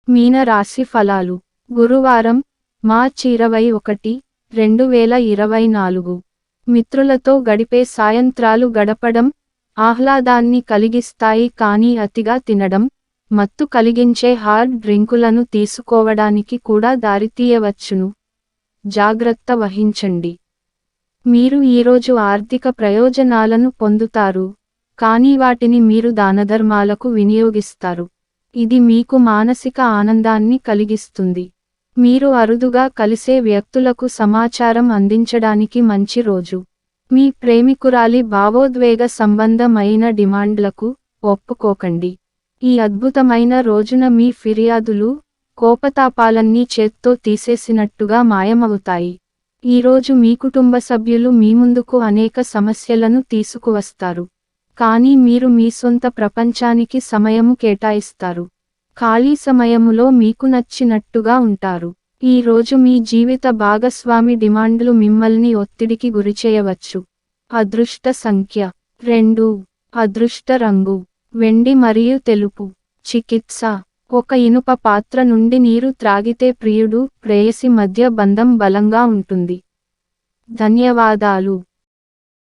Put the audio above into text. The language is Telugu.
మీన రాశి ఫలాలు. గురువారం, మార్చి 21, 2024. మిత్రులతో గడిపే సాయంత్రాలు గడపడం ఆహ్లాదాన్ని కలిగిస్తాయి, కానీ అతిగా తినడం, మత్తు కలిగించే హార్డ్ డ్రింకులను తీసుకోవడానికి కూడా దారితీయవచ్చును. జాగ్రత్త వహించండి. మీరు ఈరోజు ఆర్థిక ప్రయోజనాలను పొందుతారు, కానీ వాటిని మీరు దానధర్మాలకు వినియోగిస్తారు. ఇది మీకు మానసిక ఆనందాన్ని కలిగిస్తుంది. మీరు అరుదుగా కలిసే వ్యక్తులకు సమాచారం అందించడానికి మంచి రోజు. మీ ప్రేమికురాలి భావోద్వేగ సంబంధమైన డిమాండ్లకు ఒప్పుకోకండి. ఈ అద్భుతమైన రోజున మీ ఫిర్యాదులు, కోపతాపాలన్నీ చేత్తో తీసేసినట్టుగా మాయమవుతాయి. ఈరోజు మీ కుటుంబ సభ్యులు మీ ముందుకు అనేక సమస్యలను తీసుకువస్తారు, కానీ మీరు మీ సొంత ప్రపంచానికి సమయము కేటాయిస్తారు. ఖాళీ సమయములో మీకు నచ్చినట్టుగా ఉంటారు. ఈ రోజు మీ జీవిత భాగస్వామి డిమాండ్లు మిమ్మల్ని ఒత్తిడికి గురిచేయవచ్చు. అదృష్ట సంఖ్య 2. అదృష్ట రంగు వెండి మరియు తెలుపు. చికిత్స. ఒక ఇనుప పాత్ర నుండి నీరు త్రాగితే ప్రియుడు, ప్రేయసి మధ్య బంధం బలంగా ఉంటుంది. ధన్యవాదాలు.